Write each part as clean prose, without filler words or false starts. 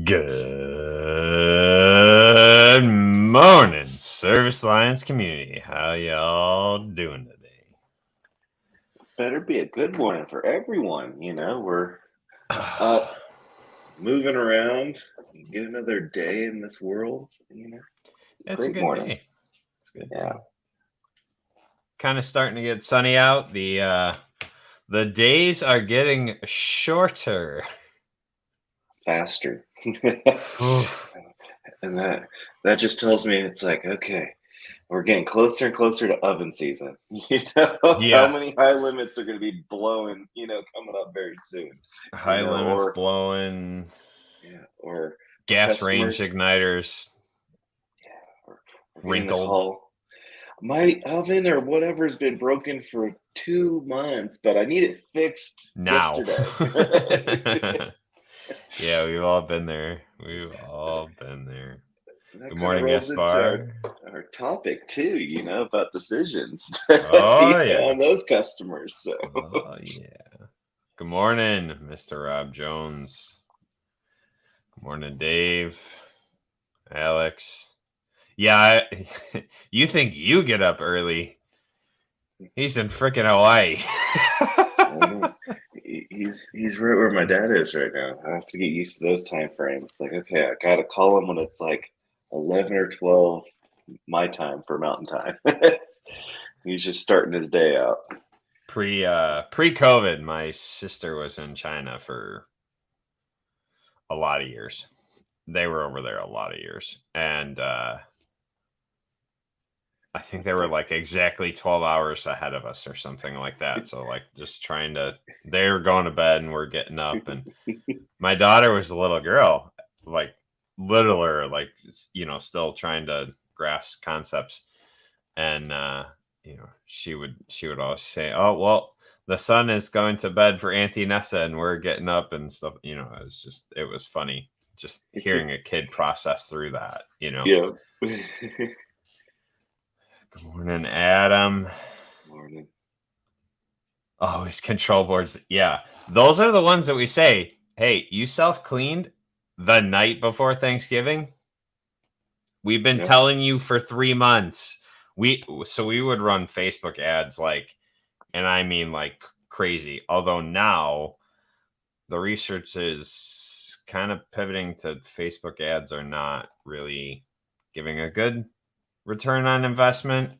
Good morning, Service Alliance community. How y'all doing today? Better be a good morning for everyone. We're up, moving around, get another day in this world. It's a good day. It's a good day. Yeah. Kind of starting to get sunny out. The days are getting shorter. Faster. And that just tells me it's like, okay, we're getting closer and closer to oven season. How many high limits are going to be blowing, coming up very soon. High limits blowing. Yeah, or gas range igniters. Yeah, or wrinkled. My oven or whatever's been broken for 2 months, but I need it fixed now. Yesterday. Yeah, we've all been there. That Good morning, Gaspar. Our topic too, about decisions. Oh yeah, on those customers. So. Oh yeah. Good morning, Mr. Rob Jones. Good morning, Dave. Alex. Yeah, you think you get up early? He's in freaking Hawaii. He's right where my dad is right now. I have to get used to those time frames. It's like, okay, I gotta call him when it's like 11 or 12 my time for mountain time. He's just starting his day out. Pre-COVID, my sister was in China for a lot of years. They were over there a lot of years, and I think they were like exactly 12 hours ahead of us or something like that. So like just they were going to bed and we're getting up, and my daughter was a little girl, like littler, like, still trying to grasp concepts. And, she would always say, oh, well, the son is going to bed for Auntie Nessa and we're getting up and stuff. It was funny just hearing a kid process through that, Yeah. Good morning, Adam. Morning. Oh, his control boards. Yeah. Those are the ones that we say, hey, you self-cleaned the night before Thanksgiving. We've been telling you for 3 months. We would run Facebook ads and I mean like crazy. Although now the research is kind of pivoting to Facebook ads are not really giving a good return on investment.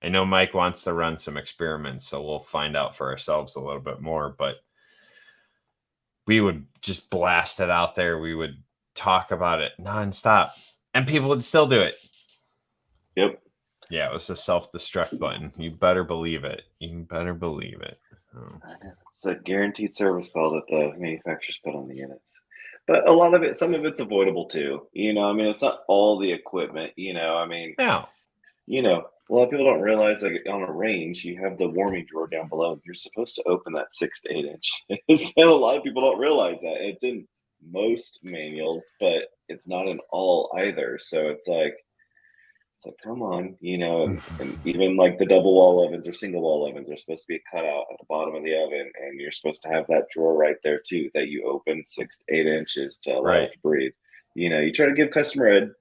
I know Mike wants to run some experiments, so we'll find out for ourselves a little bit more, but we would just blast it out there. We would talk about it nonstop and people would still do it. Yep. Yeah, it was a self-destruct button. You better believe it. Oh. It's a guaranteed service call that the manufacturers put on the units. But some of it's avoidable too. It's not all the equipment, Yeah. A lot of people don't realize that on a range, you have the warming drawer down below. You're supposed to open that 6 to 8 inch. So a lot of people don't realize that. It's in most manuals, but it's not in all either. So it's like, come on, and even like the double wall ovens or single wall ovens are supposed to be a cutout at the bottom of the oven. And you're supposed to have that drawer right there too, that you open 6 to 8 inches to allow it to breathe. You try to give customer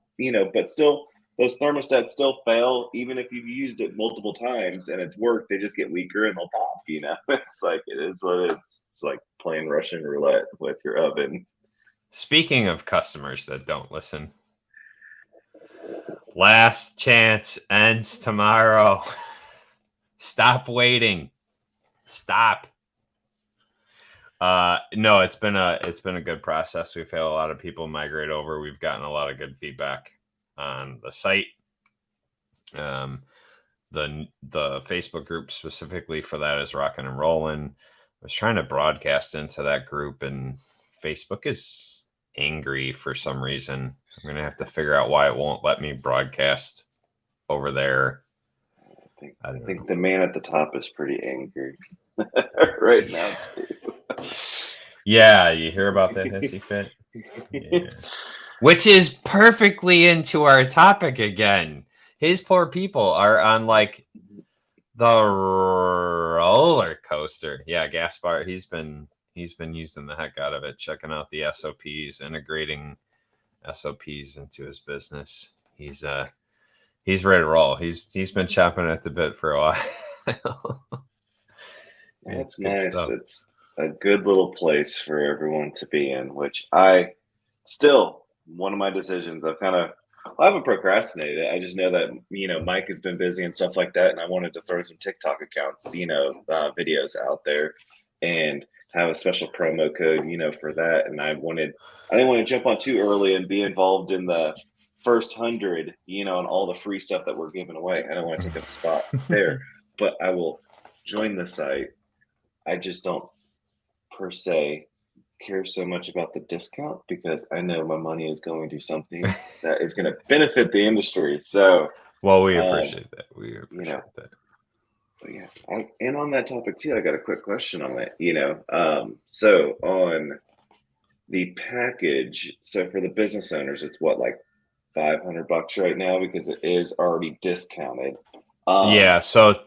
but still, those thermostats still fail, even if you've used it multiple times and it's worked. They just get weaker and they'll pop. It's like it is what it is. It's like playing Russian roulette with your oven. Speaking of customers that don't listen, last chance ends tomorrow. Stop waiting. Stop. No, it's been a good process. We've had a lot of people migrate over. We've gotten a lot of good feedback on the site. The Facebook group specifically for that is rocking and rolling. I was trying to broadcast into that group, and Facebook is angry for some reason. I'm gonna have to figure out why it won't let me broadcast over there. I think the man at the top is pretty angry right now too. Yeah, you hear about that hissy fit? Yeah. Which is perfectly into our topic again. His poor people are on like the roller coaster. Yeah, Gaspar, he's been using the heck out of it, checking out the SOPs, integrating SOPs into his business. He's ready to roll. He's been chopping at the bit for a while. That's nice. Stuff. It's a good little place for everyone to be in, which I still, one of my decisions, I haven't procrastinated. I just know that, Mike has been busy and stuff like that. And I wanted to throw some TikTok accounts, videos out there and have a special promo code, for that. And I didn't want to jump on too early and be involved in the first 100, and all the free stuff that we're giving away. I don't want to take up a spot there, but I will join the site. I just don't per se care so much about the discount because I know my money is going to something that is going to benefit the industry. So, well, we appreciate that. We appreciate that. But yeah, and on that topic too, I got a quick question on that. So on the package, so for the business owners, it's what, like $500 right now because it is already discounted. Yeah. So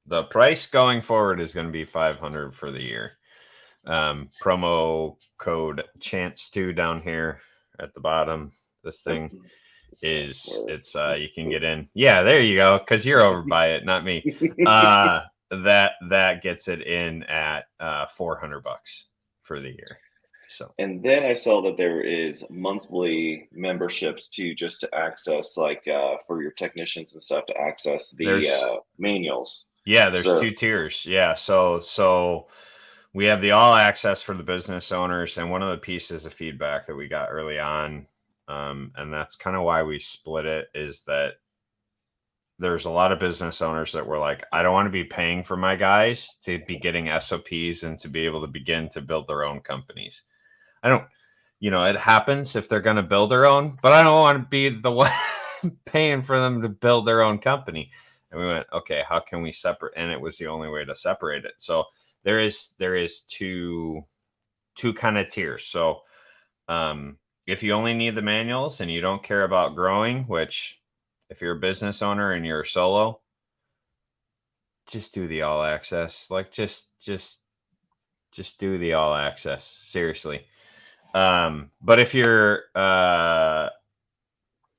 the price going forward is going to be $500 for the year. Promo code chance2 down here at the bottom. This thing is you can get in. Yeah, there you go. Because you're over by it, not me. That gets it in at $400 for the year. So, and then I saw that there is monthly memberships too, just to access for your technicians and stuff to access the manuals. Yeah, there's 2 tiers. Yeah, so we have the all access for the business owners, and one of the pieces of feedback that we got early on, and that's kind of why we split it, is that there's a lot of business owners that were like, I don't want to be paying for my guys to be getting SOPs and to be able to begin to build their own companies. I don't, it happens if they're going to build their own, but I don't want to be the one paying for them to build their own company. And we went, okay, how can we separate? And it was the only way to separate it. So there is two kind of tiers. So if you only need the manuals and you don't care about growing, which if you're a business owner and you're a solo, just do the all access. Like just do the all access. Seriously. But if you're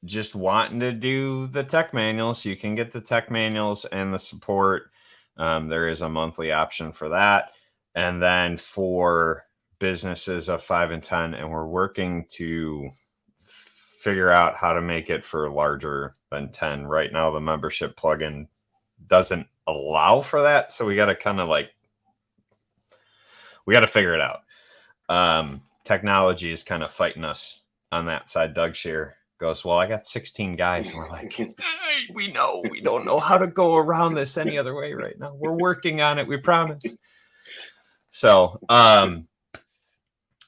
just wanting to do the tech manuals, you can get the tech manuals and the support. There is a monthly option for that. And then for businesses of 5 and 10, and we're working to figure out how to make it for larger than 10. Right now, the membership plugin doesn't allow for that. So we got to kind of figure it out. Technology is kind of fighting us on that side. Doug Shear goes, well, I got 16 guys. And we're like, hey, we don't know how to go around this any other way right now. We're working on it. We promise. So,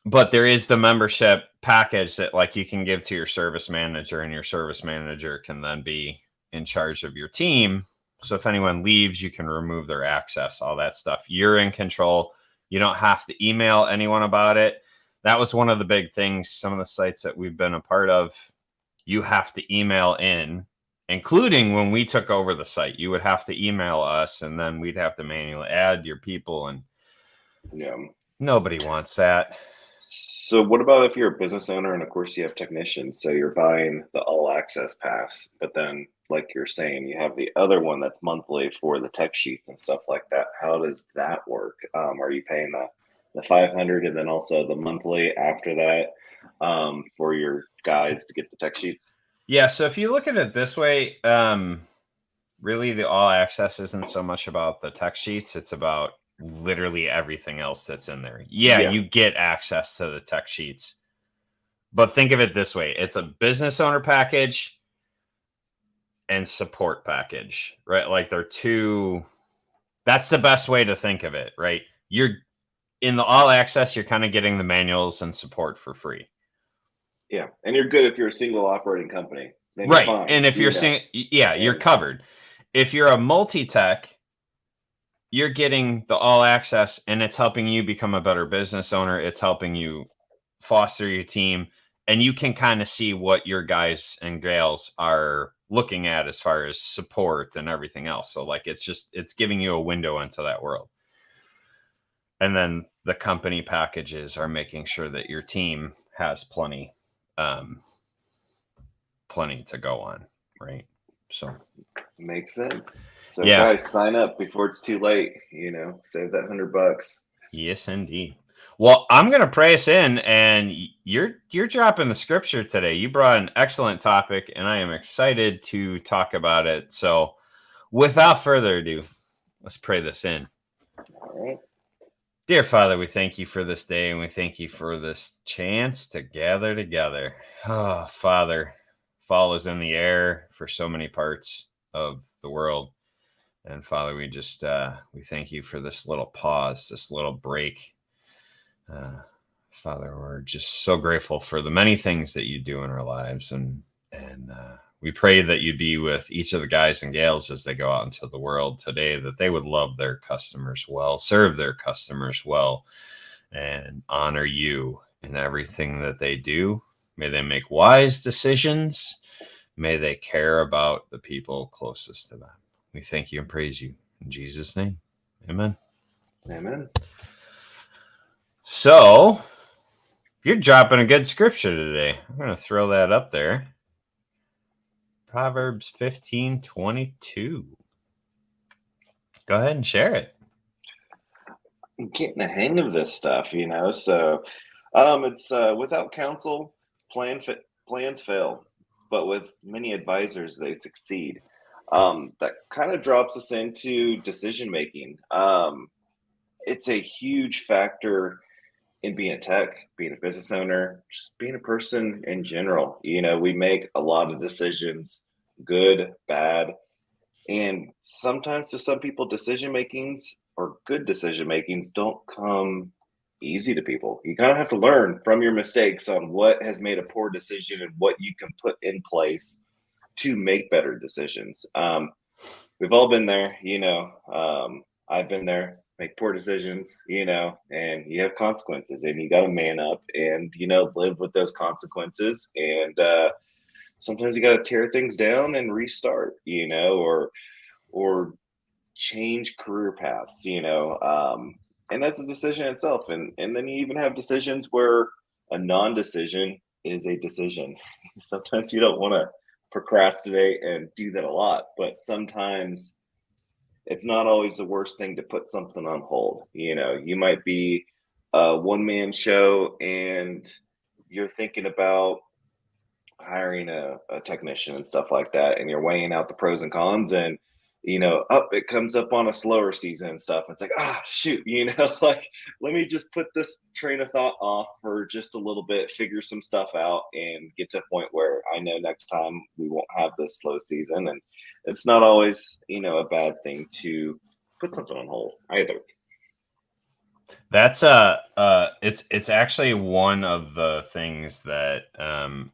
but there is the membership package that you can give to your service manager, and your service manager can then be in charge of your team. So if anyone leaves, you can remove their access, all that stuff. You're in control. You don't have to email anyone about it. That was one of the big things. Some of the sites that we've been a part of, you have to email in, including when we took over the site. You would have to email us, and then we'd have to manually add your people, and nobody wants that. So what about if you're a business owner and of course you have technicians, so you're buying the all access pass, but then like you're saying, you have the other one that's monthly for the tech sheets and stuff like that. How does that work? Are you paying the 500 and then also the monthly after that for your guys to get the tech sheets? Yeah, so if you look at it this way, really the all access isn't so much about the tech sheets. It's about literally everything else that's in there. Yeah, you get access to the tech sheets. But think of it this way. It's a business owner package and support package, right? Like they're two. That's the best way to think of it, right? You're in the all access, you're kind of getting the manuals and support for free. Yeah. And you're good if you're a single operating company. Then you're Right. fine. And if you're seeing, yeah, you're covered. If you're a multi-tech, you're getting the all access and it's helping you become a better business owner. It's helping you foster your team, and you can kind of see what your guys and gals are looking at as far as support and everything else. So like it's giving you a window into that world. And then the company packages are making sure that your team has plenty to go on, right? So makes sense. So yeah, guys, sign up before it's too late. Save that $100. yes, indeed. Well, I'm going to pray us in, and you're dropping the scripture today. You brought an excellent topic, and I am excited to talk about it. So, without further ado, let's pray this in. All right. Dear Father, we thank you for this day, and we thank you for this chance to gather together. Oh, Father, fall is in the air for so many parts of the world. And Father, we just we thank you for this little pause, this little break. Father, we're just so grateful for the many things that you do in our lives, and we pray that you be with each of the guys and gals as they go out into the world today, that they would love their customers well, serve their customers well, and honor you in everything that they do. May they make wise decisions. May they care about the people closest to them. We thank you and praise you in Jesus' name. Amen. Amen. So, you're dropping a good scripture today. I'm going to throw that up there. Proverbs 15:22. Go ahead and share it. I'm getting the hang of this stuff, So, it's without counsel, plans fail, but with many advisors, they succeed. That kind of drops us into decision making. It's a huge factor in being a tech, being a business owner, just being a person in general. We make a lot of decisions, good, bad, and sometimes to some people, decision makings or good decision makings don't come easy to people. You kind of have to learn from your mistakes on what has made a poor decision and what you can put in place to make better decisions. We've all been there, I've been there, make poor decisions, and you have consequences and you got to man up and, live with those consequences. And sometimes you got to tear things down and restart, or change career paths, and that's a decision itself. And then you even have decisions where a non-decision is a decision. Sometimes you don't want to procrastinate and do that a lot, but sometimes it's not always the worst thing to put something on hold. You might be a one-man show and you're thinking about hiring a technician and stuff like that, and you're weighing out the pros and cons, and up it comes up on a slower season and stuff. It's like, shoot, like, let me just put this train of thought off for just a little bit, figure some stuff out, and get to a point where I know next time we won't have this slow season. And it's not always a bad thing to put something on hold either. That's it's actually one of the things that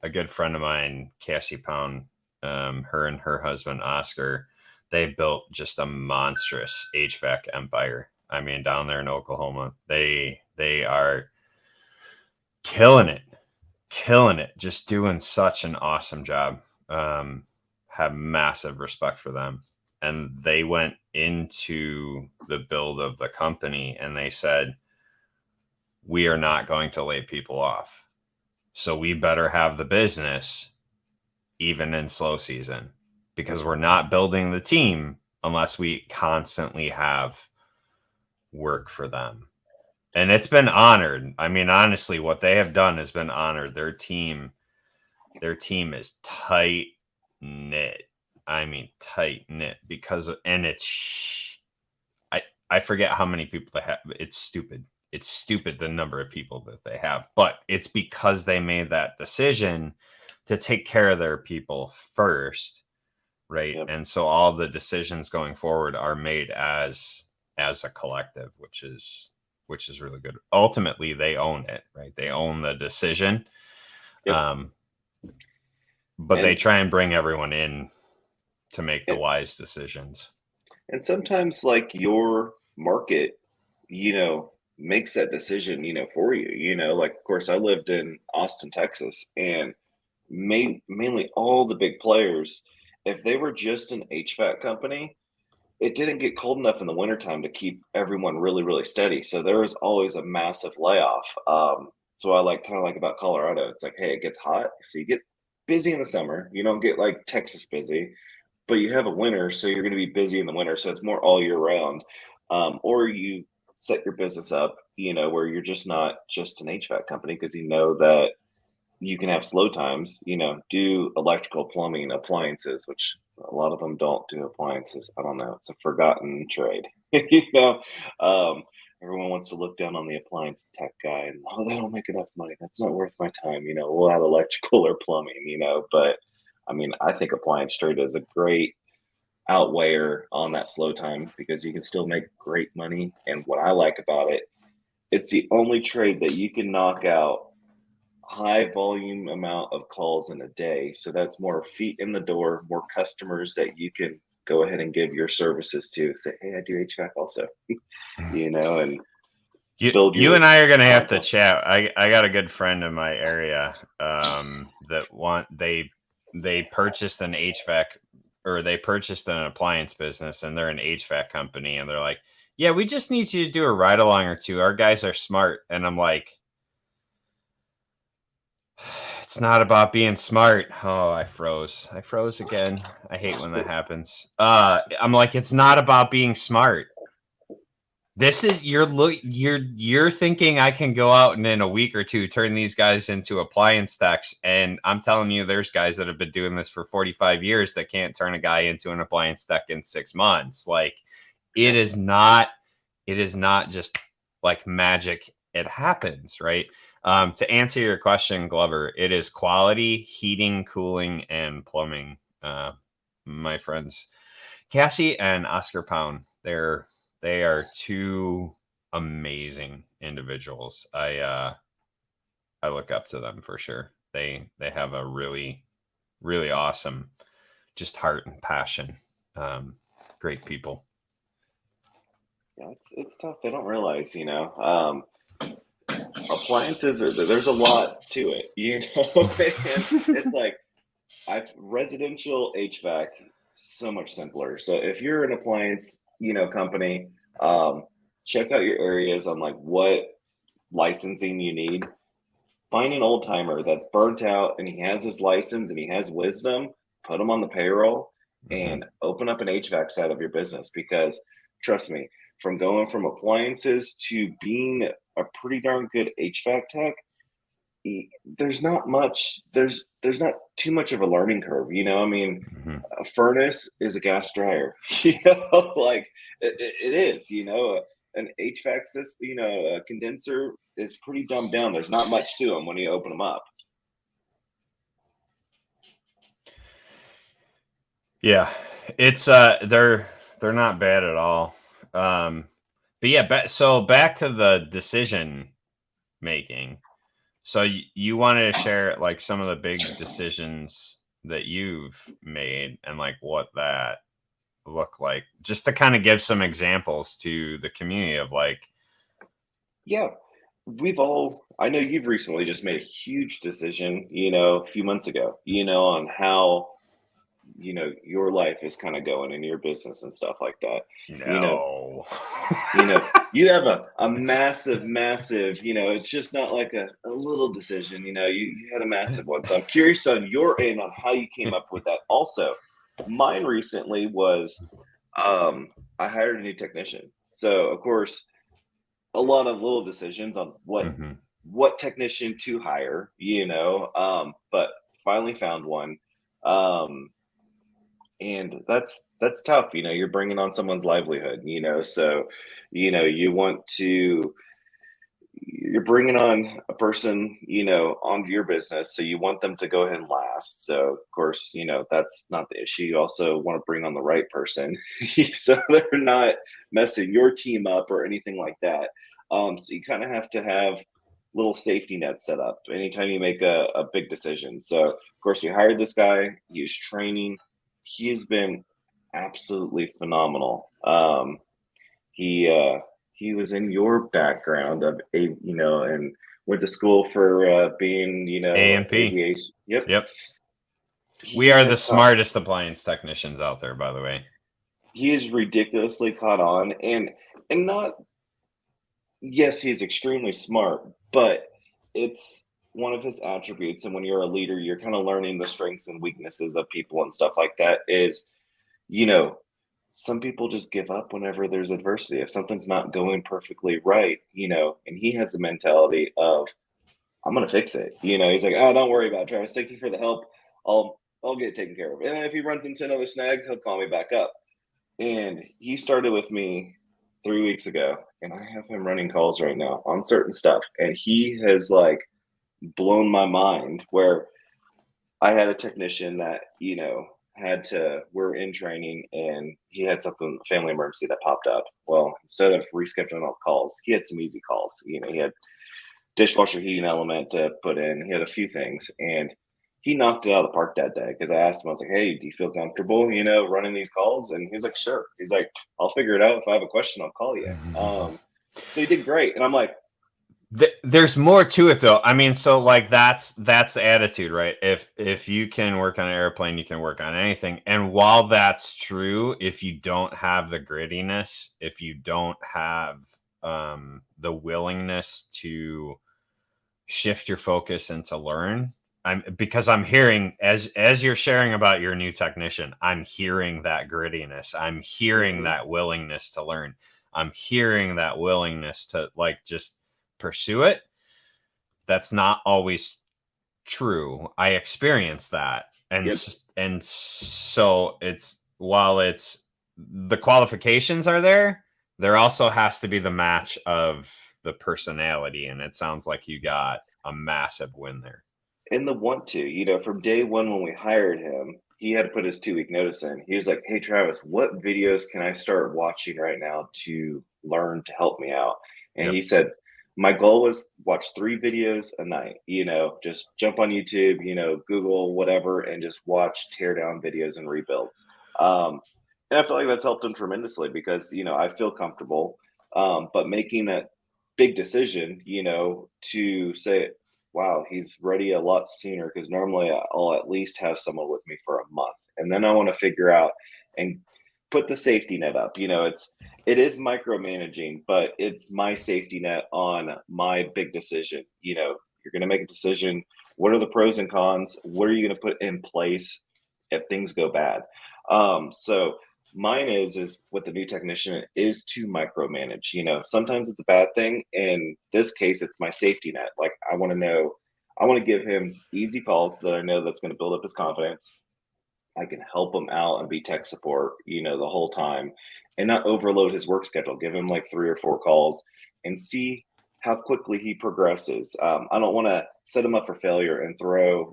a good friend of mine, Cassie Pound, her and her husband Oscar, they built just a monstrous HVAC empire. I mean, down there in Oklahoma, they are killing it, just doing such an awesome job. Have massive respect for them. And they went into the build of the company and they said, we are not going to lay people off. So we better have the business even in slow season, because we're not building the team unless we constantly have work for them. And it's been honored. I mean, honestly, what they have done has been honored. Their team is tight knit. I mean, tight knit, because, and it's, I forget how many people they have. It's stupid. It's stupid the number of people that they have, but it's because they made that decision to take care of their people first, right? Yep. And so all the decisions going forward are made as a collective, which is really good. Ultimately, they own it, right? They own the decision. Yep. But they And try and bring everyone in to make the wise decisions. and sometimes like your market, makes that decision, for you. Like of course I lived in Austin, Texas, and mainly all the big players, if they were just an HVAC company, it didn't get cold enough in the wintertime to keep everyone really, really steady. So there was always a massive layoff. So I kind of like about Colorado. It's like, hey, it gets hot. So you get busy in the summer. You don't get like Texas busy, but you have a winter. So you're going to be busy in the winter. So it's more all year round. Or you set your business up, where you're just not just an HVAC company because you know that you can have slow times, do electrical, plumbing, appliances, which a lot of them don't do appliances. I don't know. It's a forgotten trade. Um, everyone wants to look down on the appliance tech guy and, oh, they don't make enough money. That's not worth my time. We'll have electrical or plumbing, but I mean, I think appliance trade is a great outweigher on that slow time because you can still make great money. And what I like about it, it's the only trade that you can knock out high volume amount of calls in a day. So that's more feet in the door, more customers that you can go ahead and give your services to. Say, hey, I do HVAC also, and build You your and I are gonna have to clientele. chat. I got a good friend in my area they purchased an HVAC, or they purchased an appliance business, and they're an HVAC company, and they're like, yeah, we just need you to do a ride along or two. Our guys are smart. And I'm like, it's not about being smart. Oh, I froze again. I hate when that happens. I'm like, it's not about being smart. This is you're thinking I can go out and in a week or two turn these guys into appliance techs, and I'm telling you, there's guys that have been doing this for 45 years that can't turn a guy into an appliance tech in 6 months. Like, it is not just like magic. It happens, right? To answer your question, Glover, it is quality heating, cooling, and plumbing. My friends Cassie and Oscar Pound, they are two amazing individuals. I look up to them for sure. They have a really, really awesome just heart and passion. Great people. Yeah, it's tough. They don't realize, appliances there's a lot to it, and it's like residential HVAC so much simpler. So if you're an appliance, company, check out your areas on like what licensing you need. Find an old timer that's burnt out and he has his license and he has wisdom. Put him on the payroll and open up an HVAC side of your business because trust me, from going from appliances to being a pretty darn good HVAC tech, there's not much there's not too much of a learning curve. I mean, a furnace is a gas dryer. Like it is. An HVAC system, a condenser is pretty dumbed down. There's not much to them when you open them up. Yeah, it's they're not bad at all. But yeah, so back to the decision making. So you wanted to share like some of the big decisions that you've made and like what that looked like, just to kind of give some examples to the community of like. Yeah, I know you've recently just made a huge decision, a few months ago, on how your life is kind of going in your business and stuff like that. No. You have a massive, it's just not like a little decision, you had a massive one. So I'm curious on your end on how you came up with that. Also, mine recently was I hired a new technician. So of course, a lot of little decisions on what technician to hire, but finally found one. and that's tough. You're bringing on someone's livelihood. So you want to you're bringing on a person, onto your business, so you want them to go ahead and last. So, of course, that's not the issue. You also want to bring on the right person, so they're not messing your team up or anything like that. So you kind of have to have little safety nets set up anytime you make a big decision. So, of course, we hired this guy. He's training. He's been absolutely phenomenal. He was in your background of and went to school for being A&P. aviation. Yep. Yep. He We are the has caught smartest appliance technicians out there, by the way. he is ridiculously caught on, and not, yes, he's extremely smart, but it's one of his attributes. And when you're a leader, you're kind of learning the strengths and weaknesses of people and stuff like that. Is you know, some people just give up whenever there's adversity. If something's not going perfectly right, and he has the mentality of, I'm gonna fix it. He's like, oh, don't worry about it, Travis. Thank you for the help. I'll get it taken care of. And then if he runs into another snag, he'll call me back up. And he started with me 3 weeks ago, and I have him running calls right now on certain stuff. And he has like blown my mind where I had a technician that, we're in training, and he had something, family emergency that popped up. Well, instead of rescheduling all the calls, he had some easy calls. He had dishwasher heating element to put in, he had a few things, and he knocked it out of the park that day. Because I asked him, I was like, hey, do you feel comfortable, running these calls? And he was like, sure. He's like, I'll figure it out. If I have a question, I'll call you. So he did great. And I'm like, There's more to it though. I mean, so like that's the attitude, right? If you can work on an airplane, you can work on anything. And while that's true, if you don't have the grittiness, if you don't have the willingness to shift your focus and to learn, I'm hearing, as you're sharing about your new technician, I'm hearing that grittiness. I'm hearing that willingness to learn. I'm hearing that willingness to like just pursue it. That's not always true. I experience that. And yep. and so it's, while it's, the qualifications are there also has to be the match of the personality, and it sounds like you got a massive win there. And the want to, from day one when we hired him, he had to put his 2 week notice in. He was like, hey, Travis, what videos can I start watching right now to learn to help me out? And Yep. he said, my goal was watch 3 videos a night, just jump on YouTube, Google, whatever, and just watch tear down videos and rebuilds. And I feel like that's helped him tremendously because, I feel comfortable. But making that big decision, to say, wow, he's ready a lot sooner, because normally I'll at least have someone with me for a month. And then I want to figure out and put the safety net up. It is micromanaging, but it's my safety net on my big decision. You're going to make a decision. What are the pros and cons? What are you going to put in place if things go bad? So mine is with the new technician is to micromanage. Sometimes it's a bad thing. In this case, it's my safety net. Like, I want to give him easy calls so that I know that's going to build up his confidence. I can help him out and be tech support, the whole time, and not overload his work schedule. Give him like 3 or 4 calls and see how quickly he progresses. I don't want to set him up for failure and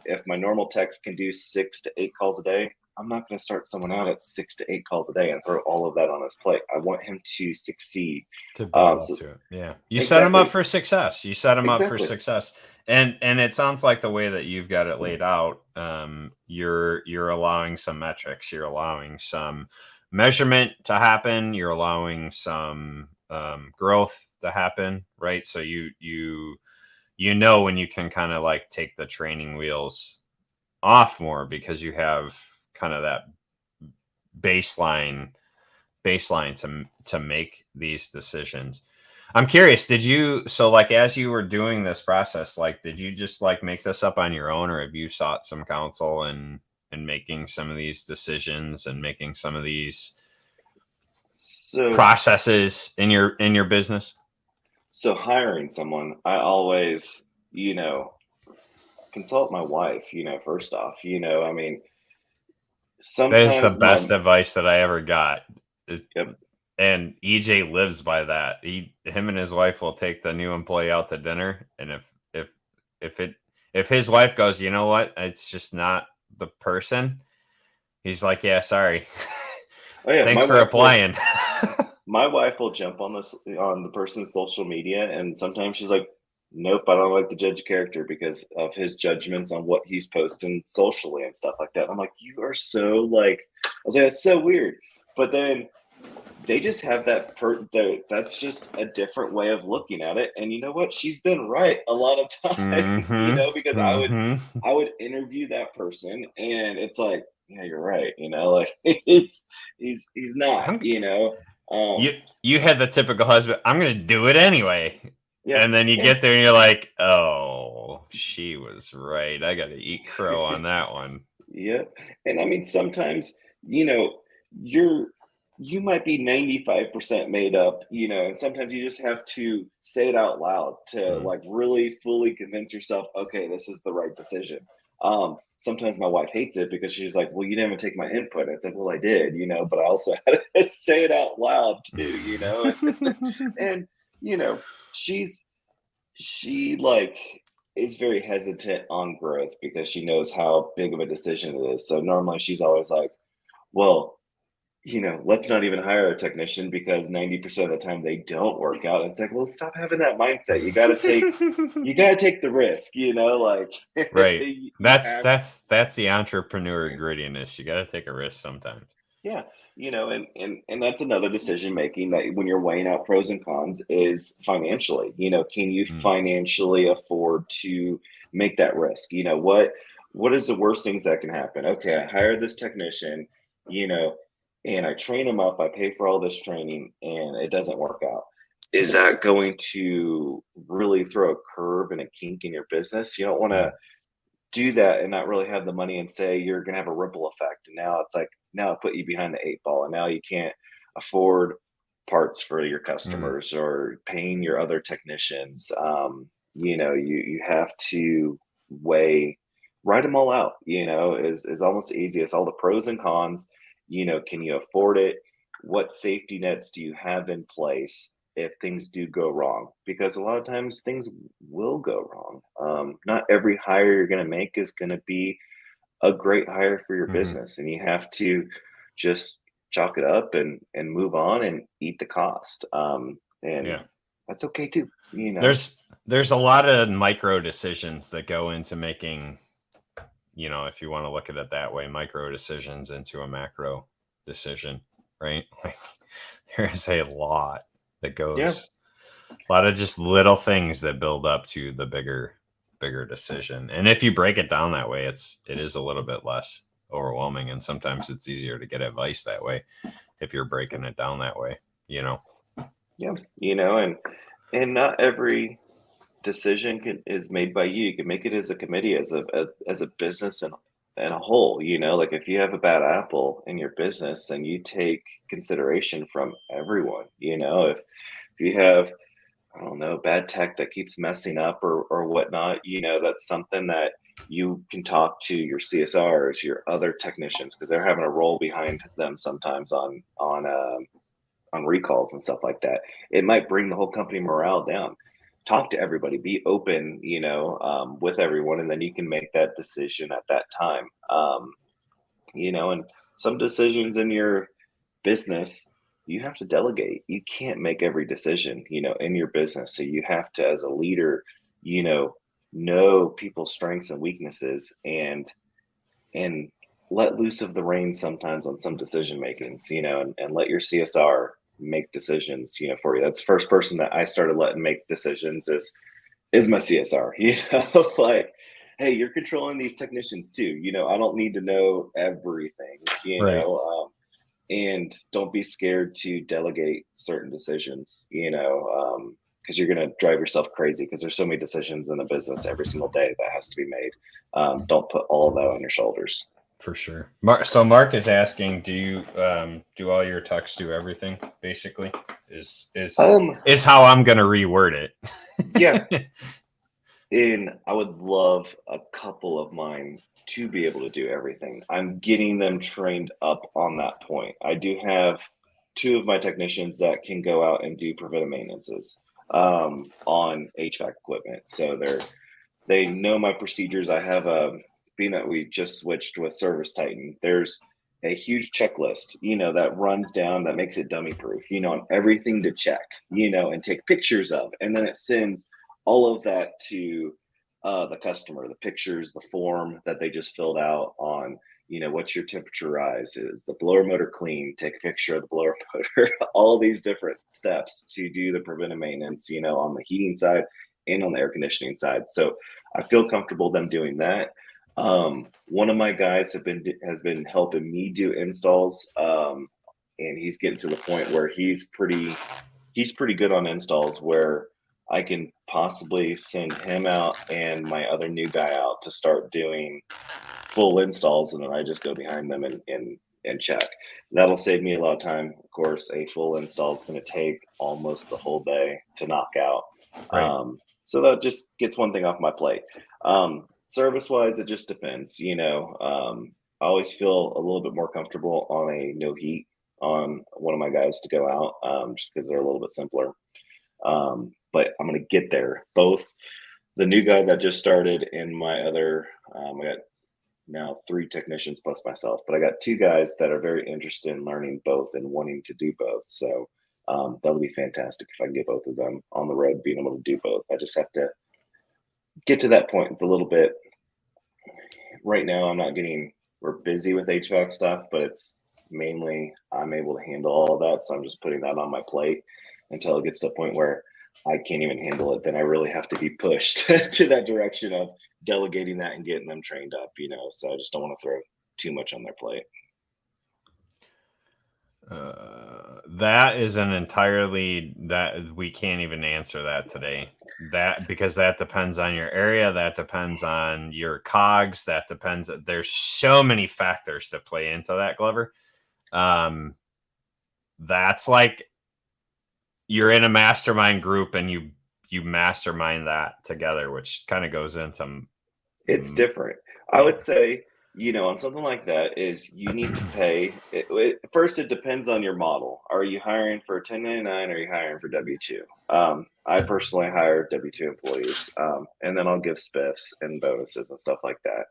if my normal techs can do 6 to 8 calls a day, I'm not going to start someone out at 6 to 8 calls a day and throw all of that on his plate. I want him to succeed. To build up to it. Yeah. You set him up for success. You set him up for success. And it sounds like the way that you've got it laid out, you're allowing some metrics, you're allowing some measurement to happen, you're allowing some growth to happen, right? So you know when you can kind of like take the training wheels off more, because you have kind of that baseline to make these decisions. I'm curious, like as you were doing this process, like did you just like make this up on your own, or have you sought some counsel and making some of these decisions and making some of these processes in your business? So hiring someone, I always, consult my wife, first off. I mean, That is the sometimes best advice that I ever got. yep. And EJ lives by that. Him and his wife will take the new employee out to dinner, and if it if his wife goes, you know what, it's just not the person. He's like, yeah, sorry. Oh yeah, Thanks for applying. my wife will jump on the person's social media, and sometimes she's like, "Nope, I don't like to judge a character because of his judgments on what he's posting socially and stuff like that." I'm like, "You are so like," I was like, "That's so weird," but then they just have that's just a different way of looking at it, and you know what? She's been right a lot of times, Mm-hmm. because Mm-hmm. I would interview that person, and it's like, yeah, you're right, like he's not, You you had the typical husband. I'm gonna do it anyway, yeah, and then you and get there and you're like, oh, she was right. I got to eat crow on that one. yeah, and I mean sometimes you know you're you might be 95% made up, and sometimes you just have to say it out loud to Mm. like really fully convince yourself, okay, this is the right decision. Sometimes my wife hates it because she's like, well, you didn't even take my input. It's like, well, I did, but I also had to say it out loud too, and you know, she like is very hesitant on growth because she knows how big of a decision it is. So normally she's always like, well, let's not even hire a technician because 90% of the time they don't work out. It's like, well, stop having that mindset. You gotta take the risk, like Right. you That's have that's that's the entrepreneur grittiness. You got to take a risk sometimes. yeah, and that's another decision making that when you're weighing out pros and cons is financially. Can you Mm. financially afford to make that risk? What is the worst things that can happen? Okay, I hired this technician, you know, and I train him up, I pay for all this training and it doesn't work out. Is that going to really throw a curve and a kink in your business? You don't want to Mm. do that and not really have the money and say you're going to have a ripple effect. And now it's like, now I put you behind the eight ball, and now you can't afford parts for your Mm. customers or paying your other technicians. You have to weigh, write them all out, is almost the easiest. All the pros and cons, can you afford it? What safety nets do you have in place if things do go wrong? Because a lot of times things will go wrong. Not every hire you're going to make is going to be a great hire for your Mm-hmm. business, and you have to just chalk it up and move on and eat the cost. And Yeah. that's okay too. There's a lot of micro decisions that go into making, if you want to look at it that way, micro decisions into a macro decision, right? Like, there's a lot that Yeah, goes, a lot of just little things that build up to the bigger decision. And if you break it down that way, it is a little bit less overwhelming, and sometimes it's easier to get advice that way if you're breaking it down that way, yeah, and not every decision is made by you. You can make it as a committee, as a business and a whole. Like if you have a bad apple in your business, and you take consideration from everyone. If you have, I don't know, bad tech that keeps messing up or whatnot, that's something that you can talk to your CSRs, your other technicians, because they're having a role behind them sometimes on recalls and stuff like that. It might bring the whole company morale down. Talk to everybody, be open, with everyone, and then you can make that decision at that time. And some decisions in your business, you have to delegate. You can't make every decision, in your business. So you have to, as a leader, you know people's strengths and weaknesses, and let loose of the reins sometimes on some decision makings, and let your CSR make decisions, for you. That's the first person that I started letting make decisions is my CSR, like, hey, you're controlling these technicians too. I don't need to know everything, right. and don't be scared to delegate certain decisions, because you're going to drive yourself crazy because there's so many decisions in the business every single day that has to be made. Don't put all of that on your shoulders. For sure. So Mark is asking, do you do all your tucks do everything? Basically, is Um, is how I'm gonna reword it. yeah, And I would love a couple of mine to be able to do everything. I'm getting them trained up on that point. I do have two of my technicians that can go out and do preventive maintenances on HVAC equipment. So they know my procedures. I have being that we just switched with Service Titan, there's a huge checklist, that runs down that makes it dummy proof, on everything to check, and take pictures of. And then it sends all of that to the customer, the pictures, the form that they just filled out on, what's your temperature rise? Is the blower motor clean? Take a picture of the blower motor, all these different steps to do the preventive maintenance, on the heating side and on the air conditioning side. So I feel comfortable them doing that. One of my guys has been helping me do installs, and he's getting to the point where he's pretty good on installs, where I can possibly send him out and my other new guy out to start doing full installs, and then I just go behind them and check. That'll save me a lot of time. Of course, a full install is going to take almost the whole day to knock out. Right. So that just gets one thing off my plate. Service wise, it just depends. I always feel a little bit more comfortable on a no heat on one of my guys to go out, just because they're a little bit simpler. But I'm going to get there. Both the new guy that just started and my other, I got now 3 technicians plus myself, but I got 2 guys that are very interested in learning both and wanting to do both. So that'll be fantastic if I can get both of them on the road, being able to do both. I just have to get to that point. It's a little bit right now. We're busy with HVAC stuff, but it's mainly I'm able to handle all of that. So I'm just putting that on my plate until it gets to a point where I can't even handle it. Then I really have to be pushed to that direction of delegating that and getting them trained up, so I just don't want to throw too much on their plate. That is an entirely that we can't even answer that today. That because that depends on your area, that depends on your cogs, that depends. There's so many factors to play into that, Glover. That's like you're in a mastermind group and you mastermind that together, which kind of goes into It's different. I would say, on something like that is you need to pay. First, it depends on your model. Are you hiring for 1099 or are you hiring for W-2? I personally hire W-2 employees, and then I'll give spiffs and bonuses and stuff like that,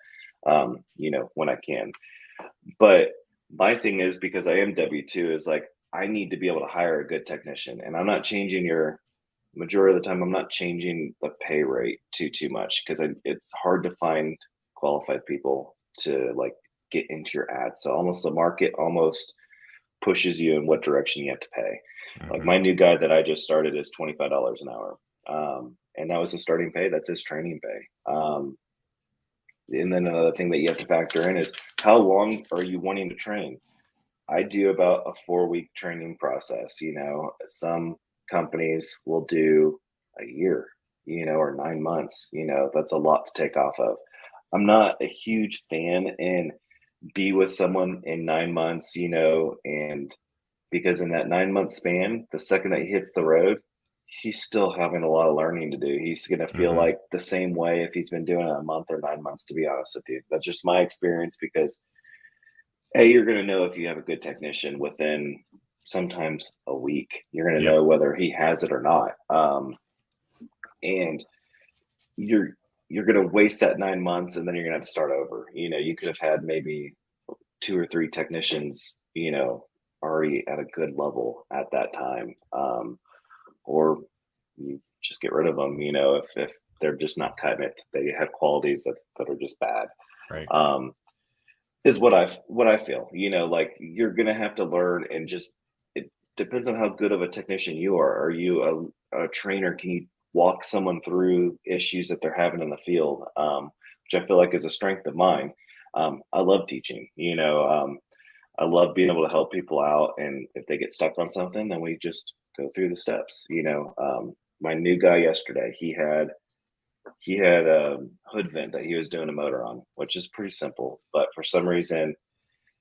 when I can. But my thing is, because I am W-2, is like I need to be able to hire a good technician, and I'm not changing your majority of the time. I'm not changing the pay rate too much because it's hard to find qualified people to like get into your ad. So almost the market almost pushes you in what direction you have to pay. Mm-hmm. Like my new guy that I just started is $25 an hour, and that was the starting pay. That's his training pay. And then another thing that you have to factor in is how long are you wanting to train? I do about a 4-week training process. Some companies will do a year, or 9 months. That's a lot to take off of. I'm not a huge fan in be with someone in 9 months, and because in that 9-month span, the second that he hits the road, he's still having a lot of learning to do. He's going to feel like the same way if he's been doing it a month or 9 months, to be honest with you. That's just my experience, because you're going to know if you have a good technician within sometimes a week. You're going to know whether he has it or not. And you're going to waste that 9 months, and then you're going to have to start over. You could have had maybe 2 or 3 technicians, already at a good level at that time. Or you just get rid of them, if they're just not cutting it. They have qualities that are just bad. Right. Is what I feel. Like you're gonna have to learn, and just it depends on how good of a technician you are. Are you a trainer? Can you walk someone through issues that they're having in the field? Which I feel like is a strength of mine. I love teaching. I love being able to help people out, and if they get stuck on something, then we just go through the steps. My new guy yesterday, he had a hood vent that he was doing a motor on, which is pretty simple, but for some reason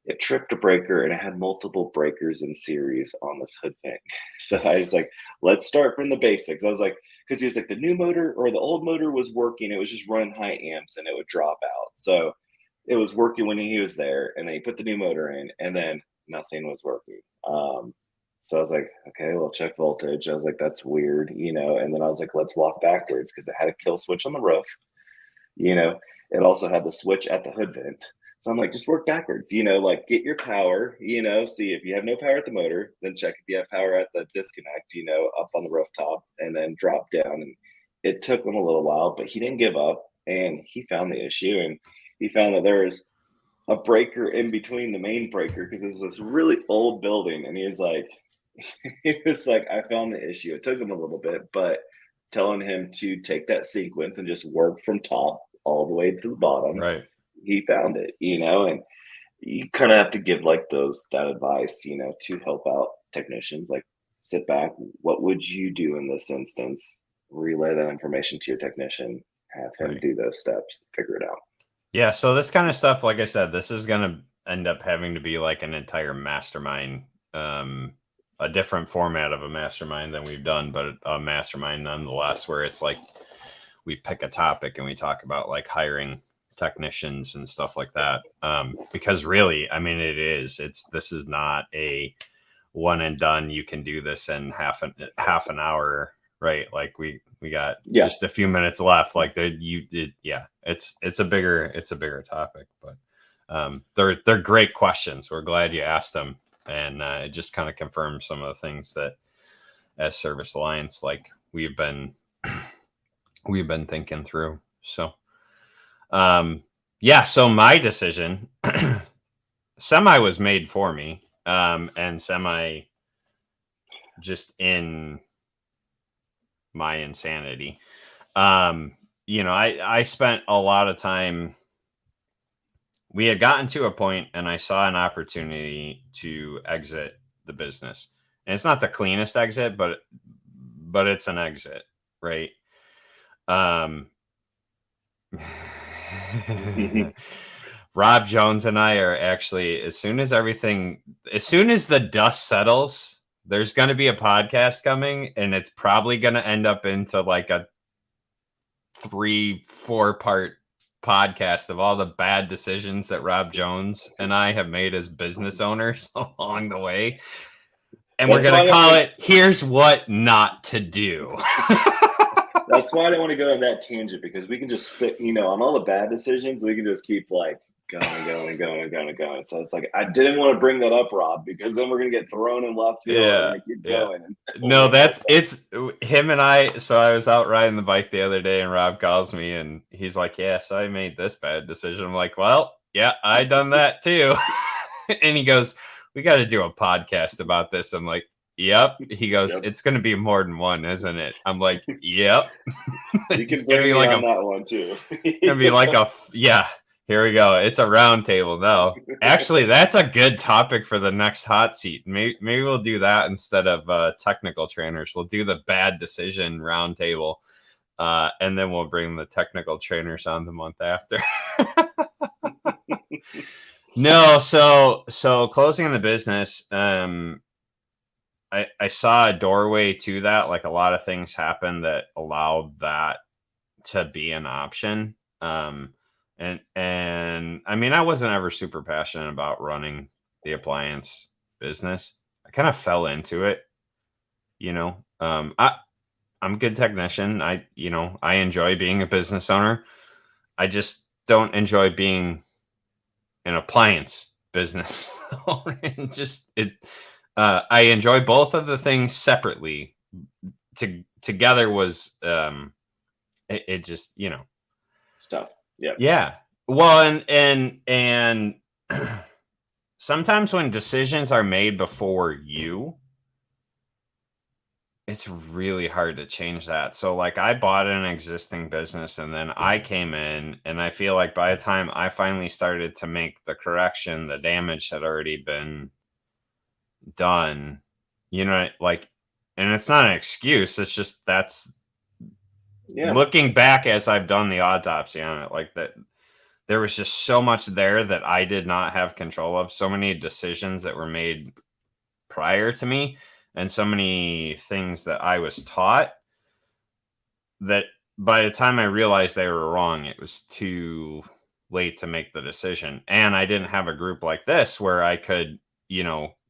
it tripped a breaker, and it had multiple breakers in series on this hood vent. So I was like, let's start from the basics. I was like, because he was like, the new motor or the old motor was working. It was just running high amps and it would drop out. So it was working when he was there, and then he put the new motor in, and then nothing was working. So I was like, okay, well, check voltage. I was like, that's weird, and then I was like, let's walk backwards, because it had a kill switch on the roof. It also had the switch at the hood vent. So I'm like, just work backwards, like get your power, see if you have no power at the motor, then check if you have power at the disconnect, up on the rooftop, and then drop down. And it took him a little while, but he didn't give up, and he found the issue, and he found that there was a breaker in between the main breaker, because it's this really old building. And he was like, I found the issue. It took him a little bit, but telling him to take that sequence and just work from top all the way to the bottom. Right. He found it, and you kind of have to give like that advice, to help out technicians. Like, sit back. What would you do in this instance? Relay that information to your technician, have him do those steps, figure it out. Yeah. So this kind of stuff, like I said, this is going to end up having to be like an entire mastermind, a different format of a mastermind than we've done, but a mastermind nonetheless, where it's like we pick a topic and we talk about like hiring technicians and stuff like that. Because really, I mean, this is not a one and done. You can do this in half an hour, right? Like we got just a few minutes left. Like it's a bigger topic, but they're great questions. We're glad you asked them. And it just kind of confirms some of the things that as Service Alliance, like we've been thinking through. So, so my decision semi was made for me, and semi just in my insanity. I spent a lot of time. We had gotten to a point, and I saw an opportunity to exit the business. And it's not the cleanest exit, but it's an exit, right? Rob Jones and I are actually, as soon as the dust settles, there's going to be a podcast coming, and it's probably going to end up into like a 3-4 part podcast of all the bad decisions that Rob Jones and I have made as business owners along the way. And we're going to call it, Here's What Not to Do. That's why I don't want to go on that tangent, because we can just stick, on all the bad decisions, we can just keep like going. So it's like, I didn't want to bring that up, Rob, because then we're going to get thrown in left field. Yeah, and keep going. No, it's him and I. So I was out riding the bike the other day, and Rob calls me, and he's like, "Yeah, so I made this bad decision." I'm like, "Well, yeah, I done that too." And he goes, "We got to do a podcast about this." I'm like, "Yep." He goes, "It's going to be more than one, isn't it?" I'm like, "Yep." You can bring me like on that one too. It's gonna be like Here we go. It's a round table now. Actually, that's a good topic for the next hot seat. Maybe we'll do that instead of technical trainers. We'll do the bad decision round table, and then we'll bring the technical trainers on the month after. No, so closing the business. I saw a doorway to that. Like, a lot of things happened that allowed that to be an option. And I mean, I wasn't ever super passionate about running the appliance business. I kind of fell into it, I'm a good technician. I enjoy being a business owner. I just don't enjoy being an appliance business owner. I enjoy both of the things separately. Together was, it just, stuff. Yeah. Yeah. Well, and sometimes when decisions are made before you, it's really hard to change that. So like, I bought an existing business, and then I came in, and I feel like by the time I finally started to make the correction, the damage had already been done, like, and it's not an excuse. It's just, looking back as I've done the autopsy on it, like that, there was just so much there that I did not have control of. So many decisions that were made prior to me, and so many things that I was taught that by the time I realized they were wrong, it was too late to make the decision. And I didn't have a group like this where I could,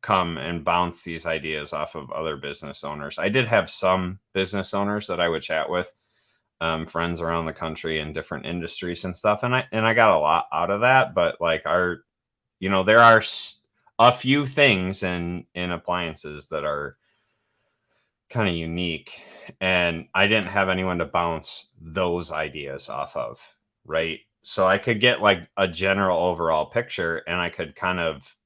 come and bounce these ideas off of other business owners. I did have some business owners that I would chat with, friends around the country in different industries and stuff. And I got a lot out of that, but like there are a few things in appliances that are kind of unique, and I didn't have anyone to bounce those ideas off of, right? So I could get like a general overall picture, and I could kind of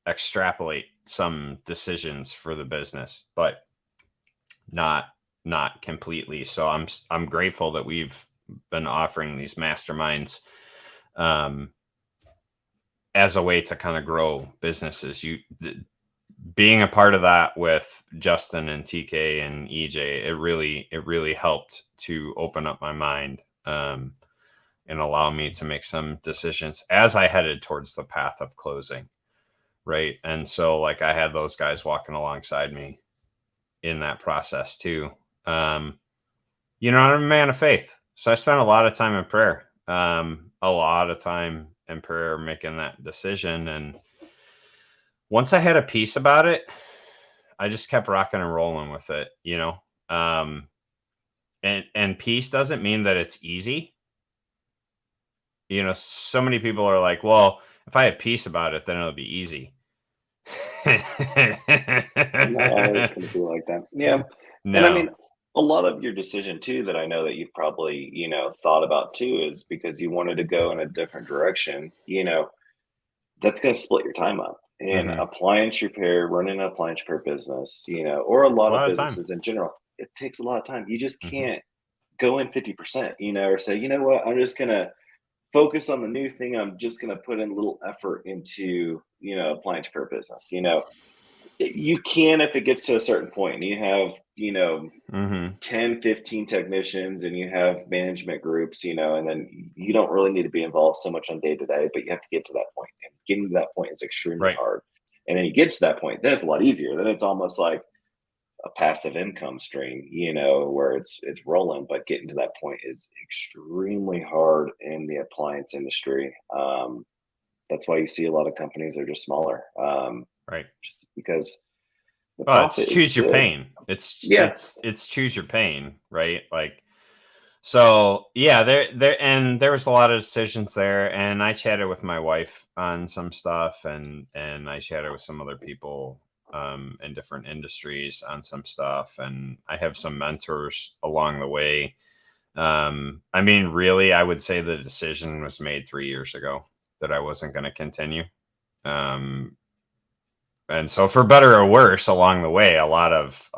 extrapolate some decisions for the business, but not completely. So I'm grateful that we've been offering these masterminds as a way to kind of grow businesses. Being a part of that with Justin and TK and EJ, it really helped to open up my mind, and allow me to make some decisions as I headed towards the path of closing. Right. And so like I had those guys walking alongside me in that process too. I'm a man of faith. So I spent a lot of time in prayer, making that decision. And once I had a peace about it, I just kept rocking and rolling with it, and peace doesn't mean that it's easy. So many people are like, well, if I have peace about it, then it'll be easy. Not always going to be like that. Yeah. No. And I mean, a lot of your decision too, that I know that you've probably, thought about too, is because you wanted to go in a different direction, that's going to split your time up. And appliance repair, running an appliance repair business, or a lot of businesses in general, it takes a lot of time. You just can't go in 50%, or say, you know what, I'm just going to focus on the new thing. I'm just going to put in a little effort into, appliance repair business. You can, if it gets to a certain point and you have, 10, 15 technicians and you have management groups, and then you don't really need to be involved so much on day to day, but you have to get to that point. And getting to that point is extremely hard. And then you get to that point, then it's a lot easier. Then it's almost like a passive income stream, where it's rolling, but getting to that point is extremely hard in the appliance industry. That's why you see a lot of companies are just smaller. Right. Just because the it's choose your pain. It's choose your pain, right? Like, so yeah, there was a lot of decisions there, and I chatted with my wife on some stuff, and I chatted with some other people in different industries on some stuff, and I have some mentors along the way. I mean, really, I would say the decision was made 3 years ago that I wasn't going to continue. And so for better or worse along the way, a lot of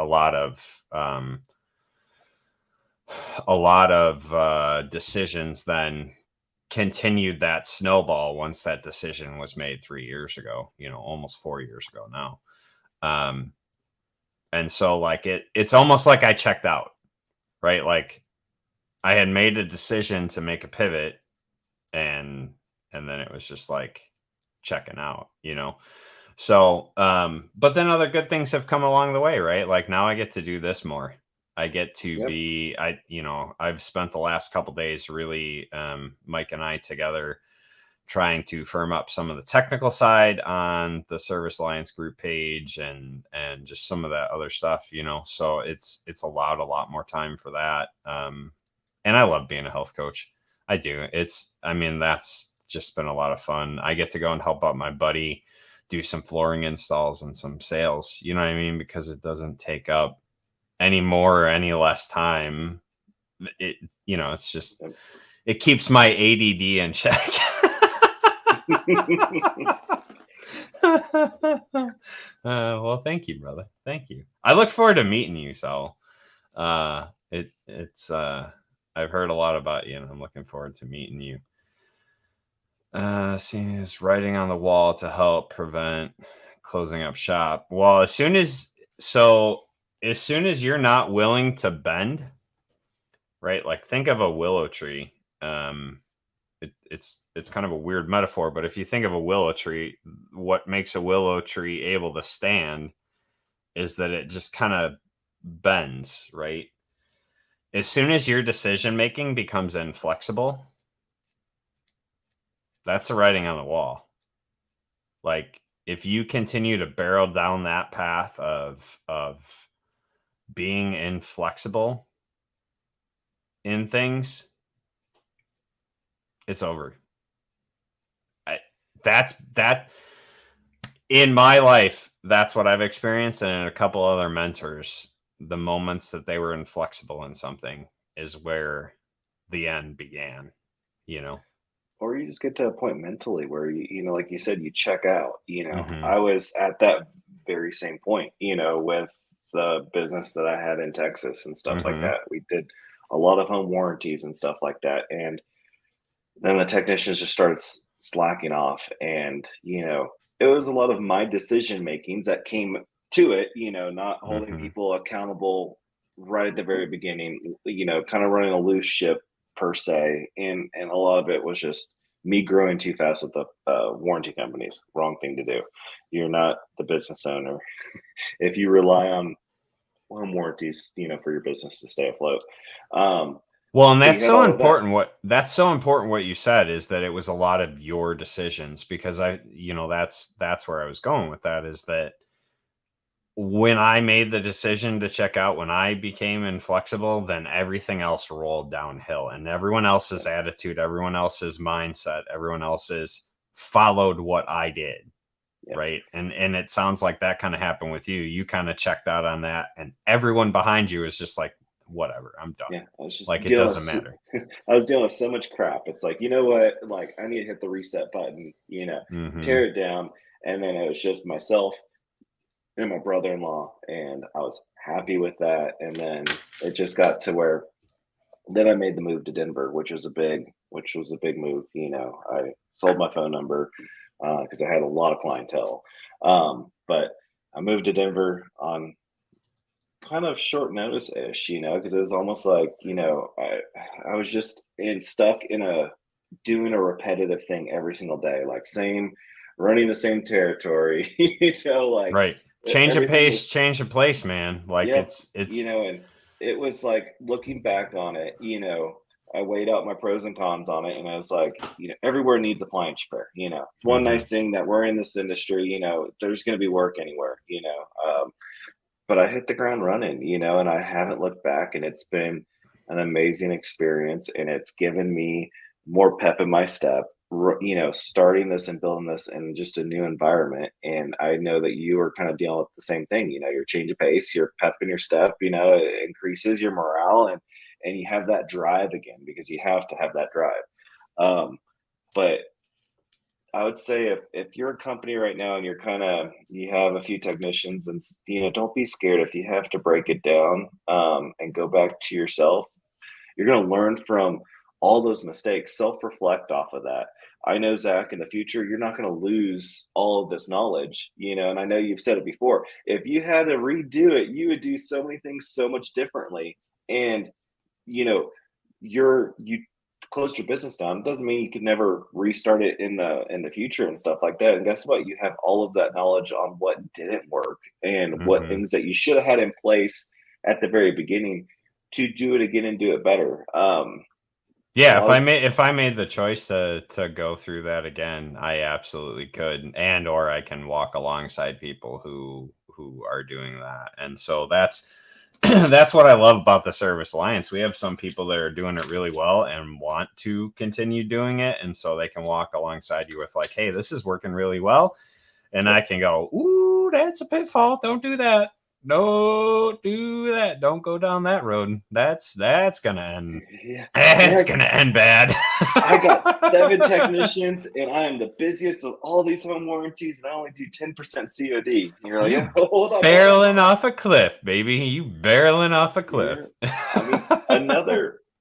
decisions then continued that snowball once that decision was made 3 years ago, almost 4 years ago now. And so like it's almost like I checked out, right? Like I had made a decision to make a pivot, and then it was just like checking out, So, but then other good things have come along the way, right? Like now I get to do this more. I get to be, I've spent the last couple days really, Mike and I together trying to firm up some of the technical side on the Service Alliance group page and just some of that other stuff, so it's allowed a lot more time for that. And I love being a health coach. I do. That's just been a lot of fun. I get to go and help out my buddy do some flooring installs and some sales, you know what I mean? Because it doesn't take up any more or any less time. It's just, it keeps my ADD in check. Well, thank you, brother. Thank you. I look forward to meeting you, Saul. It's I've heard a lot about you, and I'm looking forward to meeting you. Seeing his writing on the wall to help prevent closing up shop. Well, as soon as you're not willing to bend, right? Like think of a willow tree. It's kind of a weird metaphor, but if you think of a willow tree, what makes a willow tree able to stand is that it just kind of bends, right? as soon as your decision making becomes inflexible, that's the writing on the wall. Like, if you continue to barrel down that path of being inflexible in things, it's over. That in my life, that's what I've experienced, and in a couple other mentors, the moments that they were inflexible in something is where the end began, you know. Or you just get to a point mentally where like you said, you check out. Mm-hmm. I was at that very same point, with the business that I had in Texas and stuff like Mm-hmm. that. We did a lot of home warranties and stuff like that, and then the technicians just started slacking off, and it was a lot of my decision makings that came to it, not holding Mm-hmm. people accountable right at the very beginning, kind of running a loose ship per se, and a lot of it was just me growing too fast with the warranty companies. Wrong thing to do. You're not the business owner if you rely on home warranties, for your business to stay afloat. um, Well, and but you that's had so all of that. important. What you said is that it was a lot of your decisions, because that's where I was going with that, is that when I made the decision to check out, when I became inflexible, then everything else rolled downhill, and everyone else's attitude, everyone else's mindset, everyone else's followed what I did. Yeah. Right. And it sounds like that kind of happened with you. You kind of checked out on that, and everyone behind you is just like, whatever, I'm done. Yeah, I was just Like, it dealing doesn't with matter. I was dealing with so much crap. It's like, you know what? Like, I need to hit the reset button, Mm-hmm. tear it down. And then it was just myself and my brother-in-law, and I was happy with that. And then it just got to where then I made the move to Denver, which was a big move. I sold my phone number because I had a lot of clientele. But I moved to Denver on kind of short notice ish, because it was almost like, I was just stuck in doing a repetitive thing every single day, like running the same territory, like Right. Change of everything pace, was, change of place, man. Like, yep, it's and it was like looking back on it, I weighed out my pros and cons on it, and I was like, everywhere needs appliance repair. It's one mm-hmm. nice thing that we're in this industry. There's going to be work anywhere. But I hit the ground running, and I haven't looked back, and it's been an amazing experience, and it's given me more pep in my step, starting this and building this in just a new environment. And I know that you are kind of dealing with the same thing, your change of pace, your pep in your step, it increases your morale, and you have that drive again, because you have to have that drive. But I would say if you're a company right now and you have a few technicians, and don't be scared if you have to break it down, and go back to yourself. You're going to learn from all those mistakes, self-reflect off of that. I know, Zach, in the future, you're not going to lose all of this knowledge, and I know you've said it before. If you had to redo it, you would do so many things so much differently. And you know, you closed your business down. It doesn't mean you could never restart it in the future and stuff like that. And guess what? You have all of that knowledge on what didn't work and what Mm-hmm. things that you should have had in place at the very beginning to do it again and do it better. A Yeah, lot of if I made the choice to go through that again, I absolutely could, and or I can walk alongside people who are doing that. And so that's that's what I love about the Service Alliance. We have some people that are doing it really well and want to continue doing it, and so they can walk alongside you with, like, hey, this is working really well, and I can go, ooh, that's a pitfall. Don't do that. Don't do that. Don't go down that road. That's gonna end. yeah, It's Zach, gonna end bad. I got 7 technicians, and I am the busiest with all these home warranties, and I only do 10% COD. You're like, yeah, You hold up, hold up, barreling hold up. off a cliff, baby. You barreling off a cliff. Yeah. I mean,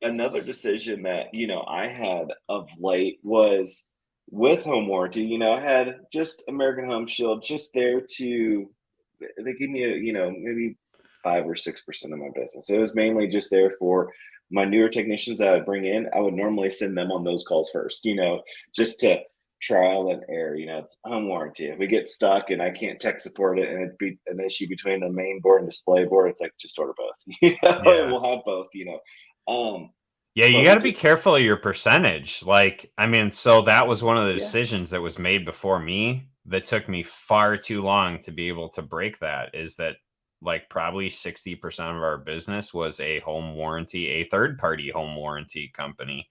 another decision that, I had of late was with home warranty. I had just American Home Shield just there to they give me maybe 5 or 6% of my business. It was mainly just there for my newer technicians that I'd bring in. I would normally send them on those calls first, just to trial and error. It's home warranty. If we get stuck and I can't tech support it, and it's an issue between the main board and display board, it's like just order both. Yeah. We'll have both. Yeah, you But got we to be did, careful of your percentage. Like, I mean, so that was one of the yeah. decisions that was made before me that took me far too long to be able to break that, is that like probably 60% of our business was a home warranty, a third party home warranty company.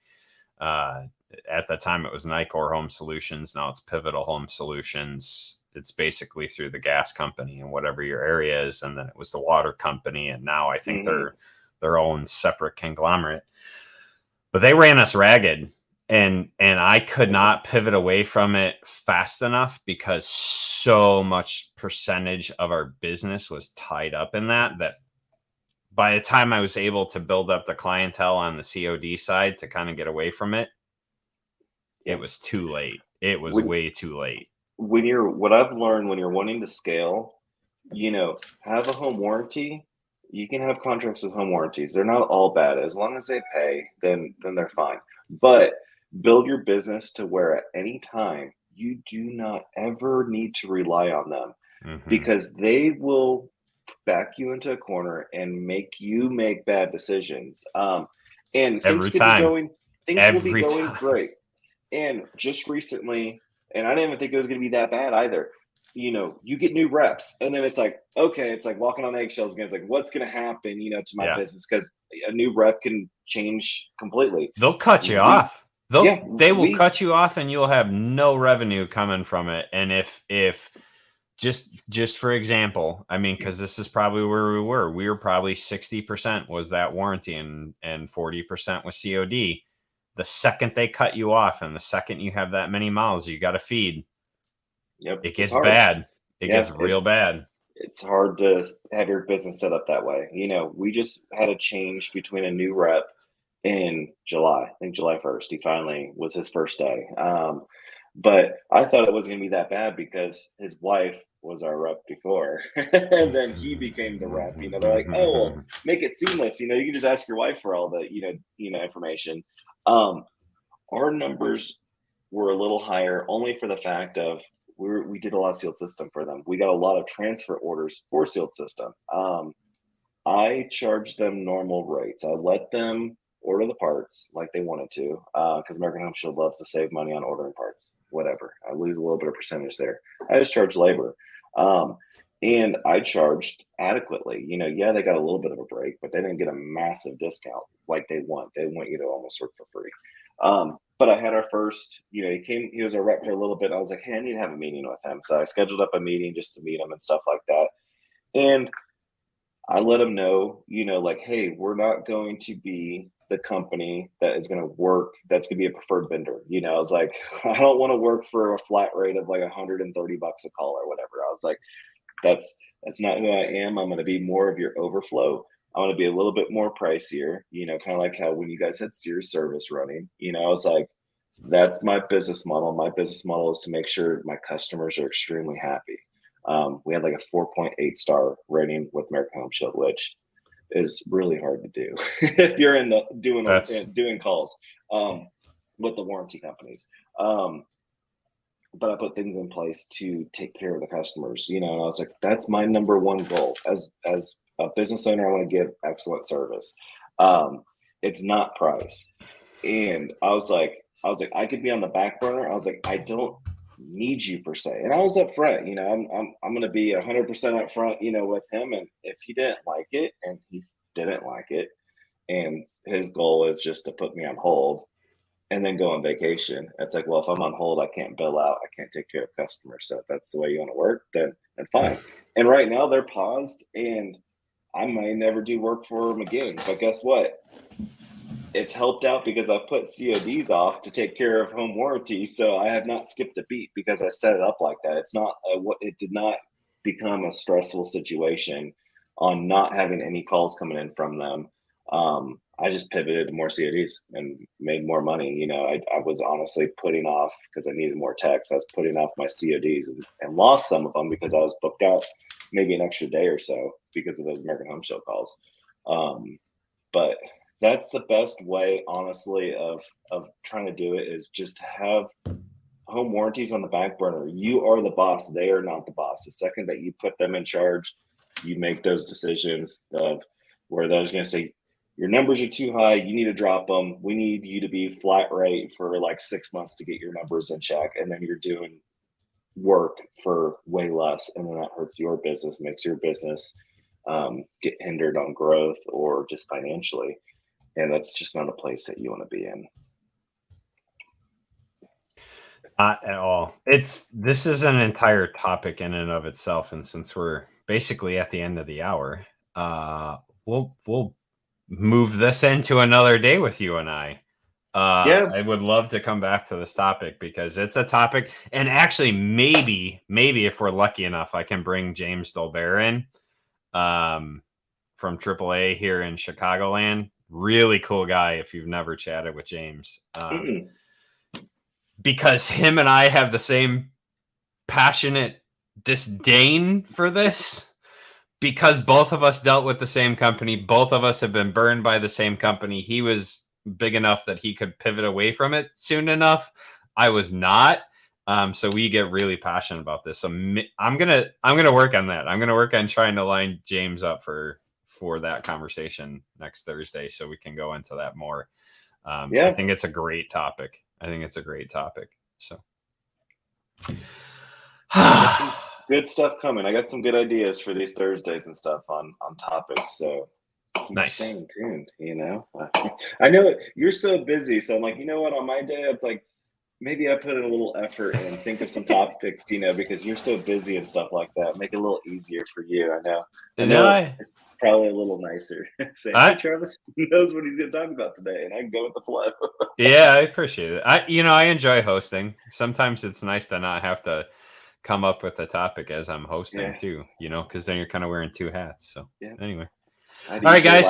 Uh, at the time, it was Nicor Home Solutions. Now it's Pivotal Home Solutions. It's basically through the gas company and whatever your area is, and then it was the water company, and now I think Hmm. they're their own separate conglomerate. But they ran us ragged, and I could Yeah. not pivot away from it fast enough because so much percentage of our business was tied up in that by the time I was able to build up the clientele on the COD side to kind of get away from it, it Yeah. was too late. It was When way too late. what I've learned when you're wanting to scale, have a home warranty. You can have contracts with home warranties. They're not all bad. As long as they pay, then they're fine. But build your business to where at any time you do not ever need to rely on them, Mm-hmm. because they will back you into a corner and make you make bad decisions. And things Every could be time. going, things will be Every going time. great. And just recently, and I didn't even think it was going to be that bad either. You get new reps, and then it's like, okay, it's like walking on eggshells again. It's like, what's going to happen, to my Yeah. business? Because a new rep can change completely. They'll cut you We, off. yeah, They will we, cut you off and you'll have no revenue coming from it. And if just for example, I mean, because this is probably where we were probably 60% was that warranty and 40% was COD. The second they cut you off and the second you have that many miles you got to feed, yep, it it's gets hard. bad. It Yeah, gets real bad. it's hard to have your business set up that way. We just had a change between a new rep in July. I think July 1st. He finally was his first day. But I thought it wasn't going to be that bad because his wife was our rep before. And then he became the rep. They're like, oh, well, make it seamless. You can just ask your wife for all the, information. Um, our numbers were a little higher only for the fact of we did a lot of sealed system for them. We got a lot of transfer orders for sealed system. I charged them normal rates. I let them order the parts like they wanted to, because American Home Shield loves to save money on ordering parts. Whatever, I lose a little bit of percentage there. I just charge labor, and I charged adequately. Yeah, they got a little bit of a break, but they didn't get a massive discount like they want. They want you to almost work for free. But I had our first, he was our rep for a little bit. I was like, hey, I need to have a meeting with him. So I scheduled up a meeting just to meet him and stuff like that. And I let him know, like, hey, we're not going to be the company that is going to work. That's going to be a preferred vendor. I was like, I don't want to work for a flat rate of like $130 a call or whatever. I was like, that's not who I am. I'm going to be more of your overflow. I want to be a little bit more pricier, kind of like how when you guys had Sears service running, I was like, that's my business model. My business model is to make sure my customers are extremely happy. We had like a 4.8 star rating with American Home Shield, which is really hard to do if you're in the That's doing calls with the warranty companies. But I put things in place to take care of the customers, and I was like, that's my number one goal as a business owner. I want to give excellent service. It's not price. And I could be on the back burner. I was like, I don't need you per se. And I was up front, I'm going to be 100% up front, with him. And if he didn't like it, and he didn't like it, and his goal is just to put me on hold and then go on vacation, it's like, well, if I'm on hold, I can't bill out. I can't take care of customers. So if that's the way you want to work, then fine. And right now they're paused, and I may never do work for them again. But guess what? It's helped out because I put CODs off to take care of home warranty. So I have not skipped a beat because I set it up like that. It's not it did not become a stressful situation on not having any calls coming in from them. I just pivoted to more CODs and made more money. I was honestly putting off because I needed more techs. I was putting off my CODs and lost some of them because I was booked out maybe an extra day or so because of those American Home Show calls. But that's the best way, honestly, of trying to do it, is just to have home warranties on the back burner. You are the boss. They are not the boss. The second that you put them in charge, you make those decisions of where those going to say, your numbers are too high. You need to drop them. We need you to be flat rate for like 6 months to get your numbers in check. And then you're doing work for way less. And then that hurts your business, makes your business get hindered on growth or just financially. And that's just not a place that you want to be in. Not at all. This is an entire topic in and of itself, and since we're basically at the end of the hour, we'll move this into another day with you and I. I would love to come back to this topic because it's a topic, and actually, maybe if we're lucky enough, I can bring James Dolbear in, from AAA here in Chicagoland. Really cool guy. If you've never chatted with James. Because him and I have the same passionate disdain for this, because both of us dealt with the same company. Both of us have been burned by the same company. He was big enough that he could pivot away from it soon enough. I was not. So we get really passionate about this. So I'm gonna work on that. I'm gonna work on trying to line James up for that conversation next Thursday, so we can go into that more. I think it's a great topic. So good stuff coming. I got some good ideas for these Thursdays and stuff on topics. So keep staying tuned, I know you're so busy. So I'm like, you know what, on my day, it's like, maybe I put in a little effort and think of some topics, because you're so busy and stuff like that. Make it a little easier for you. I know it's probably a little nicer. Say, hey, Travis knows what he's going to talk about today, and I can go with the flow. Yeah, I appreciate it. I enjoy hosting. Sometimes it's nice to not have to come up with the topic as I'm hosting too, because then you're kind of wearing two hats. So anyway, all right, guys.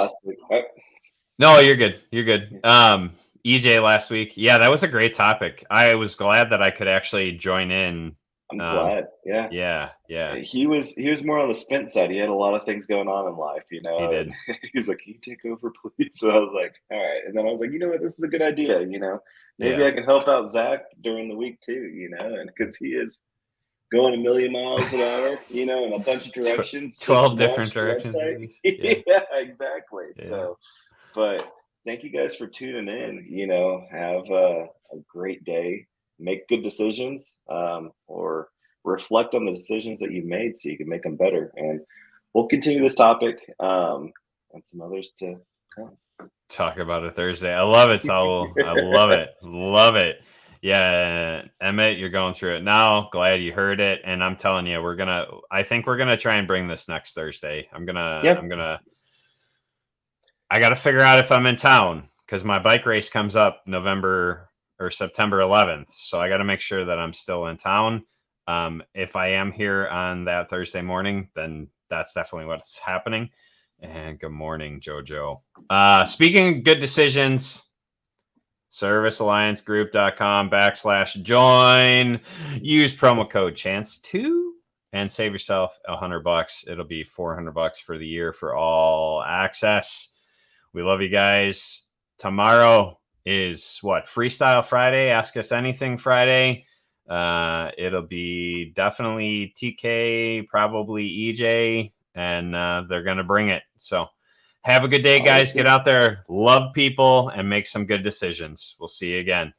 No, you're good. EJ last week. Yeah, that was a great topic. I was glad that I could actually join in. I'm glad. Yeah. He was more on the spent side. He had a lot of things going on in life, He did. He was like, "Can you take over, please?" So I was like, "All right." And then I was like, "You know what? This is a good idea. Maybe I can help out Zach during the week too. And because he is going a million miles an hour, in a bunch of directions, 12 different directions. Yeah, exactly. Yeah. So, but thank you guys for tuning in. Have a great day. Make good decisions, or reflect on the decisions that you've made so you can make them better. And we'll continue this topic and some others to come. Talk about it Thursday. I love it, Saul. I love it. Love it. Yeah, Emmett, you're going through it now. Glad you heard it. And I'm telling you, I think we're going to try and bring this next Thursday. I got to figure out if I'm in town, because my bike race comes up November or September 11th. So I got to make sure that I'm still in town. If I am here on that Thursday morning, then that's definitely what's happening. And good morning, JoJo. Speaking of good decisions, servicealliancegroup.com/join. Use promo code CHANCE2 and save yourself $100. It'll be $400 for the year for all access. We love you guys. Tomorrow is Freestyle Friday. Ask Us Anything Friday. It'll be definitely TK, probably EJ, and they're going to bring it. So have a good day, guys. Get out there, love people, and make some good decisions. We'll see you again.